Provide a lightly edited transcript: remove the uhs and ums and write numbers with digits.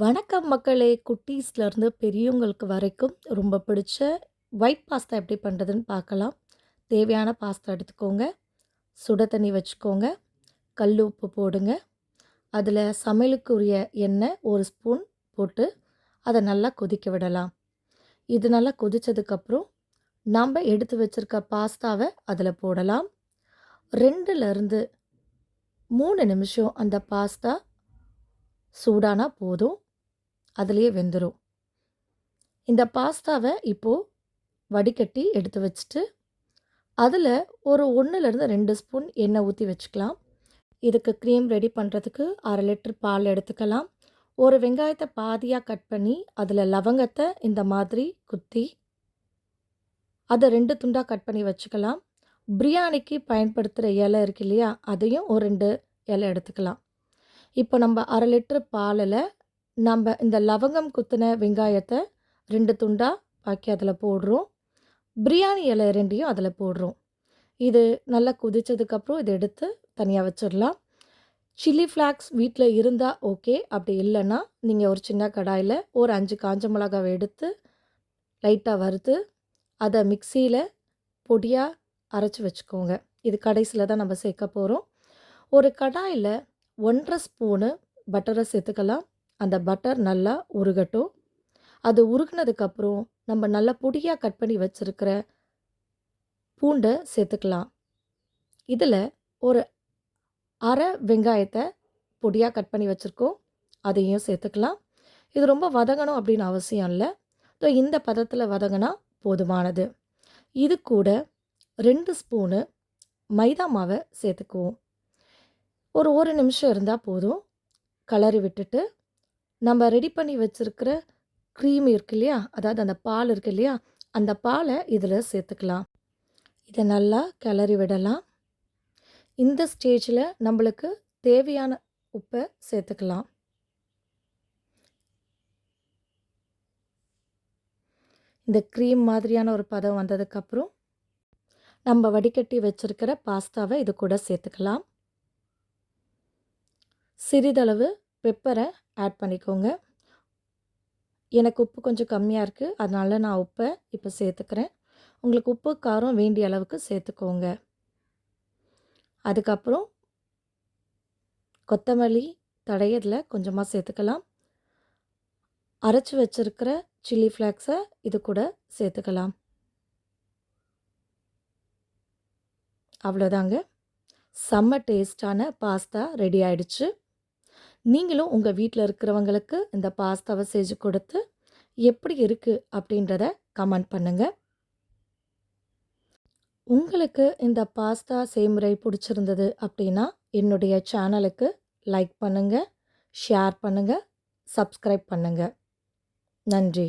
வணக்கம் மக்களே! குட்டீஸ்லேருந்து பெரியவங்களுக்கு வரைக்கும் ரொம்ப பிடிச்ச ஒயிட் பாஸ்தா எப்படி பண்ணுறதுன்னு பார்க்கலாம். தேவையான பாஸ்தா எடுத்துக்கோங்க. சுட தண்ணி வச்சுக்கோங்க. கல் உப்பு போடுங்க. அதில் சமையலுக்குரிய எண்ணெய் 1 ஸ்பூன் போட்டு அதை நல்லா கொதிக்க விடலாம். இது நல்லா கொதிச்சதுக்கப்புறம் நாம் எடுத்து வச்சிருக்க பாஸ்தாவை அதில் போடலாம். 2லேருந்து 3 நிமிஷம் அந்த பாஸ்தா சூடானா போதும். அதிலேயே வெந்துடும். இந்த பாஸ்தாவை இப்போது வடிகட்டி எடுத்து வச்சுட்டு அதில் ஒரு 1லேருந்து 2 ஸ்பூன் எண்ணெய் ஊற்றி வச்சுக்கலாம். இதுக்கு க்ரீம் ரெடி பண்ணுறதுக்கு 1/2 லிட்டர் பால் எடுத்துக்கலாம். ஒரு வெங்காயத்தை பாதியாக கட் பண்ணி அதில் லவங்கத்தை இந்த மாதிரி குத்தி அதை 2 துண்டாக கட் பண்ணி வச்சுக்கலாம். பிரியாணிக்கு பயன்படுத்துகிற இலை இருக்கு இல்லையா, அதையும் ஒரு 2 இலை எடுத்துக்கலாம். இப்போ நம்ம 1/2 லிட்டர் பாலில் நம்ம இந்த லவங்கம் குத்தின வெங்காயத்தை 2 துண்டாக பாக்கி அதில் போடுறோம். பிரியாணி இலை 2யும் அதில் போடுறோம். இது நல்லா கொதிச்சதுக்கப்புறம் இதை எடுத்து தனியாக வச்சிடலாம். சில்லி ஃப்ளாக்ஸ் வீட்டில் இருந்தால் ஓகே, அப்படி இல்லைன்னா நீங்கள் ஒரு சின்ன கடாயில் ஒரு 5 காஞ்ச மிளகாவை எடுத்து லைட்டாக வறுத்து அதை மிக்சியில் பொடியாக அரைச்சி வச்சுக்கோங்க. இது கடைசியில் தான் நம்ம சேர்க்க போகிறோம். ஒரு கடாயில் 1/2 ஸ்பூனு பட்டரை சேர்த்துக்கலாம். அந்த பட்டர் நல்லா உருகட்டும். அது உருகுனதுக்கப்புறம் நம்ம நல்லா பொடியாக கட் பண்ணி வச்சுருக்கிற பூண்டை சேர்த்துக்கலாம். இதில் ஒரு அரை வெங்காயத்தை பொடியாக கட் பண்ணி வச்சுருக்கோம், அதையும் சேர்த்துக்கலாம். இது ரொம்ப வதங்கணும் அப்படின்னு அவசியம் இல்லை. இந்த பதத்தில் வதங்கினா போதுமானது. இது கூட 2 ஸ்பூனு மைதா மாவை சேர்த்துக்குவோம். ஒரு நிமிஷம் இருந்தால் போதும். கலரி விட்டுட்டு நம்ம ரெடி பண்ணி வச்சுருக்கிற க்ரீம் இருக்கு இல்லையா, அதாவது அந்த பால் இருக்கு இல்லையா, அந்த பாலை இதில் சேர்த்துக்கலாம். இதை நல்லா கிளறி விடலாம். இந்த ஸ்டேஜில் நம்மளுக்கு தேவையான உப்பை சேர்த்துக்கலாம். இந்த க்ரீம் மாதிரியான ஒரு பதம் வந்ததுக்கப்புறம் நம்ம வடிகட்டி வச்சுருக்கிற பாஸ்தாவை இது கூட சேர்த்துக்கலாம். சிறிதளவு பெப்பரை ஆட் பண்ணிக்கோங்க. எனக்கு உப்பு கொஞ்சம் கம்மியாக இருக்குது, அதனால நான் உப்பை இப்போ சேர்த்துக்கிறேன். உங்களுக்கு உப்பு காரம் வேண்டிய அளவுக்கு சேர்த்துக்கோங்க. அதுக்கப்புறம் கொத்தமல்லி தழையை இதில் கொஞ்சமாக சேர்த்துக்கலாம். அரைச்சி வச்சுருக்கிற சில்லி ஃப்ளாக்ஸை இது கூட சேர்த்துக்கலாம். அவ்வளோதாங்க, செம்ம டேஸ்டான பாஸ்தா ரெடி ஆயிடுச்சு. நீங்களும் உங்கள் வீட்டில் இருக்கிறவங்களுக்கு இந்த பாஸ்தாவை செஞ்சு கொடுத்து எப்படி இருக்குது அப்படின்றத கமெண்ட் பண்ணுங்கள். உங்களுக்கு இந்த பாஸ்தா செய்முறை பிடிச்சிருந்தது அப்படின்னா என்னுடைய சேனலுக்கு லைக் பண்ணுங்கள், ஷேர் பண்ணுங்கள், சப்ஸ்கிரைப் பண்ணுங்கள். நன்றி.